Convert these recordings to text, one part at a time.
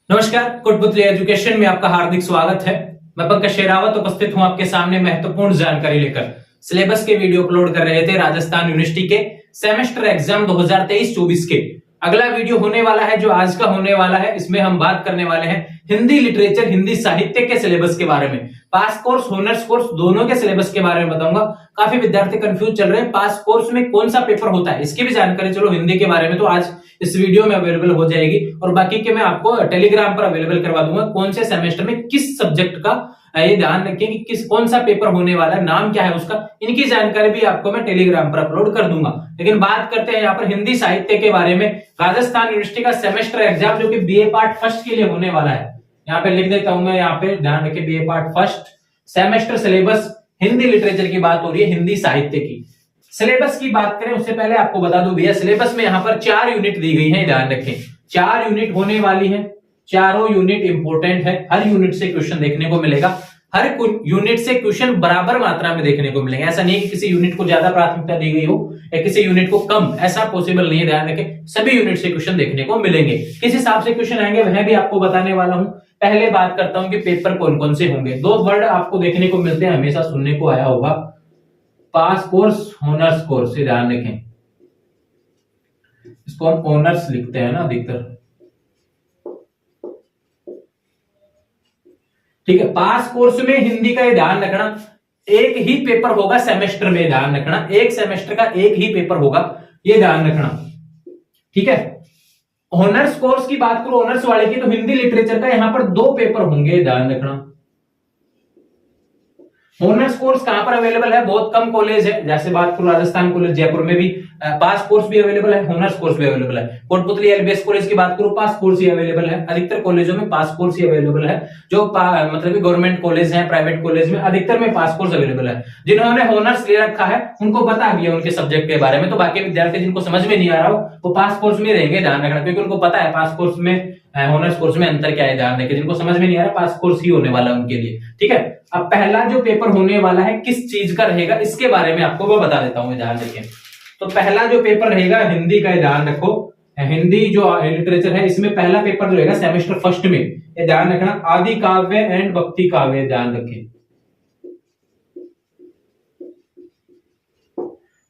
नमस्कार, कोटपुतली एजुकेशन में आपका हार्दिक स्वागत है। मैं पंकज शेरावत उपस्थित हूं आपके सामने महत्वपूर्ण जानकारी लेकर। सिलेबस के वीडियो अपलोड कर रहे थे राजस्थान यूनिवर्सिटी के सेमेस्टर एग्जाम 2023-24 के। अगला वीडियो होने वाला है जो आज का होने वाला है, इसमें हम बात करने वाले हैं हिंदी लिटरेचर, हिंदी साहित्य के सिलेबस के बारे में। पास कोर्स, ऑनर्स कोर्स दोनों के सिलेबस के बारे में बताऊंगा। काफी विद्यार्थी कंफ्यूज चल रहे हैं पास कोर्स में कौन सा पेपर होता है, इसकी भी जानकारी चलो हिंदी के बारे में तो आज इस वीडियो में अवेलेबल हो जाएगी, और बाकी के मैं आपको टेलीग्राम पर अवेलेबल करवा दूंगा कौन से सेमेस्टर में किस सब्जेक्ट का। ये ध्यान रखें कि किस कौन सा पेपर होने वाला है, नाम क्या है उसका, इनकी जानकारी भी आपको मैं टेलीग्राम पर अपलोड कर दूंगा। लेकिन बात करते हैं यहाँ पर हिंदी साहित्य के बारे में। राजस्थान यूनिवर्सिटी का सेमेस्टर एग्जाम जो कि बीए पार्ट फर्स्ट के लिए होने वाला है, यहाँ पे लिख देता हूं मैं, यहाँ पे ध्यान रखें BA part first semester syllabus Hindi literature की बात हो रही है, हिंदी साहित्य की। सिलेबस की बात करें उससे पहले आपको बता दूं भैया, सिलेबस में यहाँ पर 4 यूनिट दी गई है, ध्यान रखें 4 यूनिट होने वाली है। चारों यूनिट इंपोर्टेंट है, हर यूनिट से क्वेश्चन देखने को मिलेगा, हर यूनिट से क्वेश्चन बराबर मात्रा में देखने को मिलेंगे। ऐसा नहीं है कि किसी यूनिट को ज्यादा प्राथमिकता दी गई हो या किसी यूनिट को कम, ऐसा पॉसिबल नहीं है। ध्यान रखें सभी यूनिट से क्वेश्चन देखने को मिलेंगे। किस हिसाब से क्वेश्चन आएंगे वह भी आपको बताने वाला हूं। पहले बात करता हूं कि पेपर कौन कौन से होंगे। 2 वर्ड आपको देखने को मिलते हैं, हमेशा सुनने को आया होगा, पास कोर्स, ऑनर्स कोर्स। ध्यान रखें इसको हम ऑनर्स लिखते हैं ना अधिकतर, ठीक है। पास कोर्स में हिंदी का ये ध्यान रखना, एक ही पेपर होगा सेमेस्टर में, ध्यान रखना एक सेमेस्टर का एक ही पेपर होगा, ये ध्यान रखना, ठीक है। ऑनर्स कोर्स की बात करो, ऑनर्स वाले की, तो हिंदी लिटरेचर का यहां पर 2 पेपर होंगे, ध्यान रखना। ऑनर्स कोर्स कहां पर अवेलेबल है, बहुत कम कॉलेज है, जैसे बात करो राजस्थान कॉलेज जयपुर में भी पास कोर्स भी अवेलेबल है, ऑनर्स कोर्स भी अवेलेबल है। कोटपुतली एलबीएस कॉलेज की बात करो, पास कोर्स ही अवेलेबल है। अधिकतर कॉलेजों में पास कोर्स ही अवेलेबल है, जो मतलब कि गवर्नमेंट कॉलेज है, प्राइवेट कॉलेज में अधिकतर में पास कोर्स अवेलेबल है। जिन्होंने ऑनर्स ले रखा है उनको पता भी है उनके सब्जेक्ट के बारे में, तो बाकी विद्यार्थी जिनको समझ में नहीं आ रहा हो वो पास कोर्स में रहेंगे, ध्यान रखना, क्योंकि उनको पता है पास कोर्स में ऑनर्स कोर्स में अंतर क्या है। ध्यान रखें जिनको समझ में नहीं आ रहा, पास कोर्स ही होने वाला है उनके लिए, ठीक है। अब पहला जो पेपर होने वाला है किस चीज का रहेगा इसके बारे में आपको मैं बता देता हूं, ध्यान रखें। तो पहला जो पेपर रहेगा हिंदी का, ध्यान रखो, हिंदी जो लिटरेचर है इसमें पहला पेपर जो रहेगा सेमेस्टर फर्स्ट में, ये ध्यान रखना, आदि काव्य एंड भक्ति काव्य, ध्यान रखें,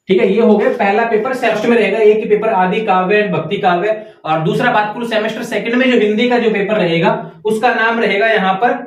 ठीक है। ये हो गया पहला पेपर, सेमेस्टर में रहेगा एक ही पेपर, आदि काव्य एंड भक्ति काव्य। और दूसरा बात करूं सेमेस्टर सेकंड में जो हिंदी का जो पेपर रहेगा उसका नाम रहेगा यहाँ पर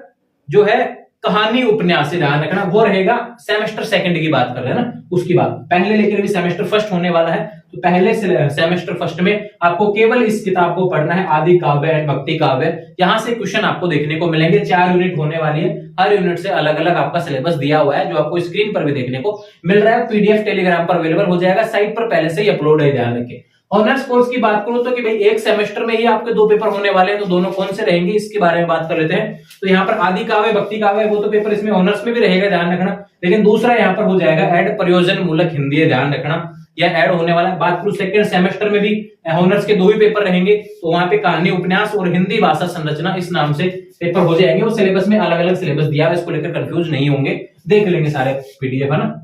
जो है कहानी उपन्यास, से ध्यान रखना, वो रहेगा सेमेस्टर सेकंड की बात कर रहे हैं ना, उसकी बात। पहले लेकर भी सेमेस्टर फर्स्ट होने वाला है, तो पहले सेमेस्टर फर्स्ट में आपको केवल इस किताब को पढ़ना है, आदि काव्य एंड भक्ति काव्य। यहां से क्वेश्चन आपको देखने को मिलेंगे। 4 यूनिट होने वाली है, हर यूनिट से अलग अलग आपका सिलेबस दिया हुआ है, जो आपको स्क्रीन पर भी देखने को मिल रहा है। पीडीएफ टेलीग्राम पर अवेलेबल हो जाएगा, साइट पर पहले से ही अपलोड है, ध्यान रखें। ऑनर्स कोर्स की बात करूं तो कि भाई एक सेमेस्टर में ही आपके 2 पेपर होने वाले हैं, तो दोनों कौन से रहेंगे इसके बारे में बात कर लेते हैं। तो यहाँ पर आदि काव्य भक्ति काव्य वो तो पेपर इसमें ऑनर्स में भी रहेगा, ध्यान रखना, लेकिन दूसरा यहाँ पर हो जाएगा ऐड प्रयोजन मूलक हिंदी, ध्यान रखना, यह ऐड होने वाला है। बात करूं सेकंड सेमेस्टर में भी ऑनर्स के 2 ही पेपर रहेंगे, तो वहां पे कहानी उपन्यास और हिंदी भाषा संरचना इस नाम से पेपर हो जाएंगे। वो सिलेबस में अलग अलग सिलेबस दिया है, इसको लेकर कंफ्यूज नहीं होंगे, देख लेंगे सारे पीडीएफ, है ना।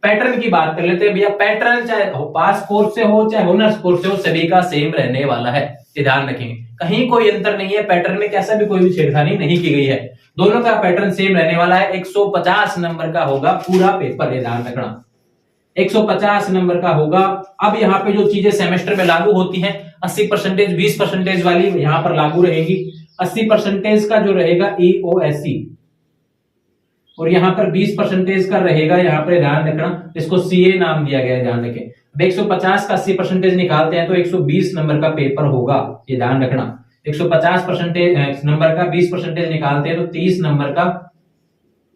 पैटर्न की बात कर लेते हैं भैया, पैटर्न चाहे पास कोर्स से हो चाहे ऑनर्स कोर्स से हो, सभी का सेम रहने वाला है, ये ध्यान रखेंगे, कहीं कोई अंतर नहीं है। पैटर्न में कैसा भी कोई भी छेड़खानी नहीं की गई है, दोनों का पैटर्न सेम रहने वाला है। 150 नंबर का होगा पूरा पेपर, ये ध्यान रखना, 150 नंबर का होगा। अब यहाँ पे जो चीजें सेमेस्टर में लागू होती हैं, 80%, 20% वाली यहाँ पर लागू रहेंगी। 80% का जो रहेगा EOSC, और यहाँ पर 20% का रहेगा, यहाँ पर ध्यान रखना, इसको CA नाम दिया गया है, ध्यान रखें। 150 का 80% निकालते हैं तो 120 नंबर का पेपर होगा, ये ध्यान रखना। 150% नंबर का 20% निकालते हैं तो 30 नंबर का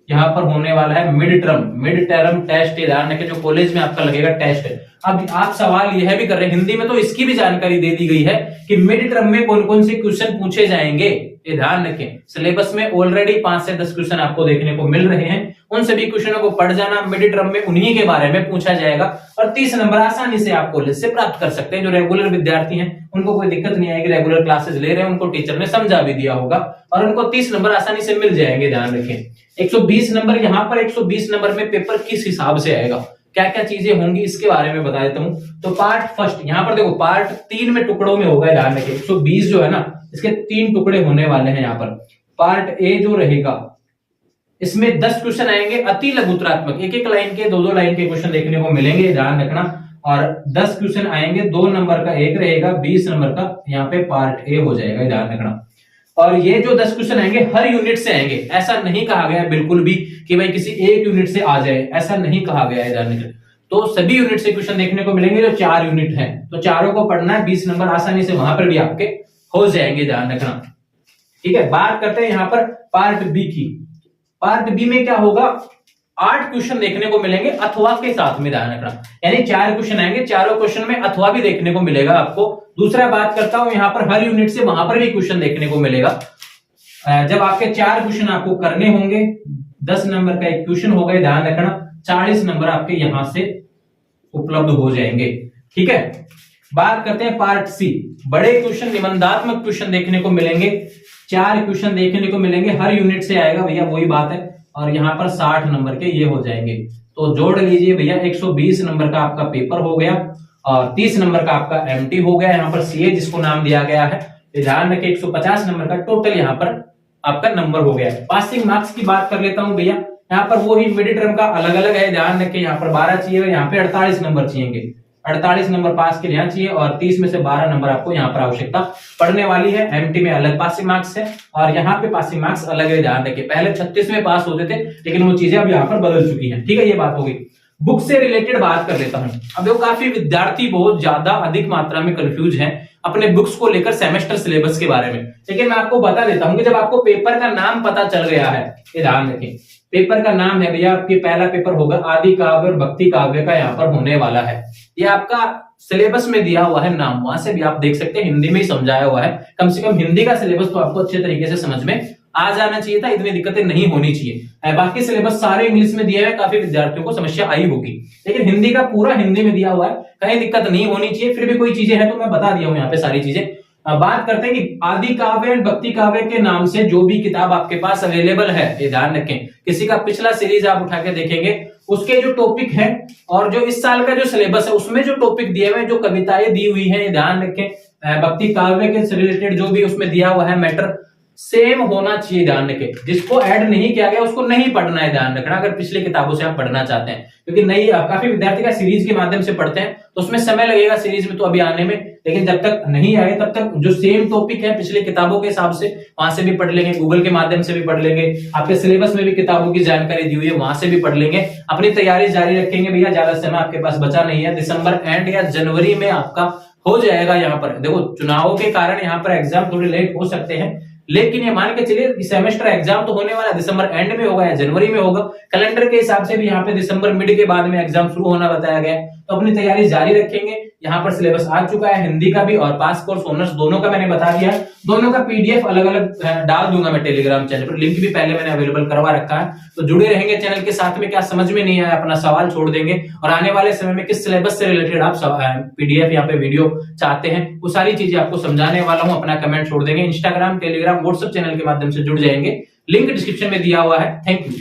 यहाँ पर होने वाला है मिड टर्म टेस्ट, ये ध्यान रखें, जो कॉलेज में आपका लगेगा टेस्ट है। अब आप सवाल यह भी कर रहे हैं हिंदी में, तो इसकी भी जानकारी दे दी गई है कि मिड टर्म में कौन कौन से क्वेश्चन पूछे जाएंगे, ये ध्यान रखें। सिलेबस में ऑलरेडी 5 से 10 क्वेश्चन आपको देखने को मिल रहे हैं, उन सभी क्वेश्चनों को पढ़ जाना, मिड टर्म में उन्हीं के बारे में पूछा जाएगा, और 30 नंबर आसानी से आप कॉलेज से प्राप्त कर सकते हैं। जो रेगुलर विद्यार्थी हैं उनको कोई दिक्कत नहीं आएगी, रेगुलर क्लासेस ले रहे हैं, उनको टीचर ने समझा भी दिया होगा और उनको 30 नंबर आसानी से मिल जाएंगे, ध्यान रखें। 120 नंबर, यहाँ पर 120 नंबर में पेपर किस हिसाब से आएगा, क्या क्या चीजें होंगी इसके बारे में बता देता हूं। तो पार्ट फर्स्ट, यहाँ पर देखो पार्ट 3 में टुकड़ों में होगा, ध्यान रखें। 120 जो है ना, इसके 3 टुकड़े होने वाले हैं यहाँ पर। पार्ट ए जो रहेगा इसमें 10 क्वेश्चन आएंगे अति लघुतरात्मक, एक एक लाइन के 2-2 लाइन के क्वेश्चन देखने को मिलेंगे, ध्यान रखना। और 10 क्वेश्चन आएंगे, 2 नंबर का एक रहेगा, 20 नंबर का यहाँ पे पार्ट ए हो जाएगा, ध्यान रखना। और ये जो 10 क्वेश्चन आएंगे हर यूनिट से आएंगे, ऐसा नहीं कहा गया है बिल्कुल भी कि भाई किसी एक यूनिट से आ जाए, ऐसा नहीं कहा गया है, ध्यान रखना। तो सभी यूनिट से क्वेश्चन देखने को मिलेंगे, जो 4 यूनिट है तो चारों को पढ़ना है, 20 नंबर आसानी से वहां पर भी आपके हो जाएंगे, ध्यान रखना। ठीक है, बात करते हैं यहाँ पर पार्ट बी की। पार्ट बी में क्या होगा, 8 क्वेश्चन देखने को मिलेंगे अथवा के साथ में, ध्यान रखना। यानी 4 क्वेश्चन आएंगे, चारों क्वेश्चन में अथवा भी देखने को मिलेगा आपको। दूसरा बात करता हूं यहाँ पर हर यूनिट से वहां पर भी क्वेश्चन देखने को मिलेगा। जब आपके 4 क्वेश्चन आपको करने होंगे, 10 नंबर का एक क्वेश्चन होगा, ध्यान रखना, 40 नंबर आपके यहां से उपलब्ध हो जाएंगे। ठीक है, बात करते हैं पार्ट सी। बड़े क्वेश्चन, निबंधात्मक क्वेश्चन देखने को मिलेंगे, 4 क्वेश्चन देखने को मिलेंगे, हर यूनिट से आएगा भैया, वही बात है। और यहाँ पर 60 नंबर के ये हो जाएंगे, तो जोड़ लीजिए भैया, 120 नंबर का आपका पेपर हो गया और 30 नंबर का आपका एमटी हो गया। यहाँ पर सीए जिसको नाम दिया गया है, ध्यान रखें, 150 नंबर का टोटल यहाँ पर आपका नंबर हो गया। पासिंग मार्क्स की बात कर लेता हूं भैया, यहाँ पर वो ही मिड टर्म का अलग अलग है, ध्यान रखें, यहाँ पर 12 चाहिए, यहाँ पे 48 नंबर चाहिए, 48 नंबर पास के लिए चाहिए और 30 में से 12 नंबर आपको यहाँ पर आवश्यकता पड़ने वाली है। एमटी में अलग पासिंग मार्क्स है और यहाँ पे पासिंग मार्क्स अलग है, ध्यान रखिए। पहले 36 में पास होते थे, लेकिन वो चीजें अब यहाँ पर बदल चुकी हैं। ठीक है, ये बात हो गई। बुक से रिलेटेड बात कर लेता हूं। अब देखो, काफी विद्यार्थी बहुत ज्यादा अधिक मात्रा में कंफ्यूज हैं अपने बुक्स को लेकर, सेमेस्टर सिलेबस के बारे में। लेकिन मैं आपको बता देता हूं कि जब आपको पेपर का नाम पता चल गया है, ये ध्यान रखें, पेपर का नाम है भैया, आपकी पहला पेपर होगा आदि काव्य और भक्ति काव्य का, यहाँ पर होने वाला है। ये आपका सिलेबस में दिया हुआ है नाम, वहां से भी आप देख सकते हैं, हिंदी में ही समझाया हुआ है। कम से कम हिंदी का सिलेबस तो आपको अच्छे तरीके से समझ में आ जाना चाहिए था, इतनी दिक्कतें नहीं होनी चाहिए। बाकी सिलेबस सारे इंग्लिश में दिए हुए, काफी विद्यार्थियों को समस्या आई होगी, लेकिन हिंदी का पूरा हिंदी में दिया हुआ है, कहीं दिक्कत नहीं होनी चाहिए। फिर भी कोई चीजें हैं तो मैं बता दिया हूं यहाँ पे सारी चीजें। बात करते हैं कि आदि काव्य एंड भक्ति काव्य के नाम से जो भी किताब आपके पास अवेलेबल है, ये ध्यान रखें, किसी का पिछला सीरीज आप उठा के देखेंगे, उसके जो टॉपिक है और जो इस साल का जो सिलेबस है उसमें जो टॉपिक दिए हुए हैं, जो कविताएं दी हुई है, ध्यान रखें, भक्ति काव्य के रिलेटेड जो भी उसमें दिया हुआ है मैटर, सेम होना चाहिए, ध्यान रखें। जिसको ऐड नहीं किया गया उसको नहीं पढ़ना है, ध्यान रखना, अगर पिछले किताबों से आप पढ़ना चाहते हैं। क्योंकि नहीं, काफी विद्यार्थी का सीरीज के माध्यम से पढ़ते हैं तो उसमें समय लगेगा सीरीज में तो अभी आने में, लेकिन जब तक नहीं आए तब तक जो सेम टॉपिक है पिछले किताबों के हिसाब से वहां से भी पढ़ लेंगे, गूगल के माध्यम से भी पढ़ लेंगे, आपके सिलेबस में भी किताबों की जानकारी दी हुई है वहां से भी पढ़ लेंगे। अपनी तैयारी जारी रखेंगे भैया, ज्यादा समय आपके पास बचा नहीं है, दिसंबर एंड या जनवरी में आपका हो जाएगा। यहाँ पर देखो, चुनावों के कारण यहाँ पर एग्जाम थोड़े लेट हो सकते हैं, लेकिन ये मान के चलिए सेमेस्टर एग्जाम तो होने वाला है, दिसंबर एंड में होगा या जनवरी में होगा। कैलेंडर के हिसाब से भी यहाँ पे दिसंबर मिड के बाद में एग्जाम शुरू होना बताया गया है, तो अपनी तैयारी जारी रखेंगे। यहाँ पर सिलेबस आ चुका है, हिंदी का भी और पास कोर्स ऑनर्स दोनों का मैंने बता दिया है। दोनों का पीडीएफ अलग अलग डाल दूंगा मैं टेलीग्राम चैनल पर, लिंक भी पहले मैंने अवेलेबल करवा रखा है, तो जुड़े रहेंगे चैनल के साथ में। क्या समझ में नहीं आया अपना सवाल छोड़ देंगे, और आने वाले समय में किस सिलेबस से रिलेटेड आप पीडीएफ यहाँ पे वीडियो चाहते हैं, वो सारी चीजें आपको समझाने वाला हूँ। अपना कमेंट छोड़ देंगे, इंस्टाग्राम, टेलीग्राम, व्हाट्सएप चैनल के माध्यम से जुड़ जाएंगे, लिंक डिस्क्रिप्शन में दिया हुआ है। Thank you.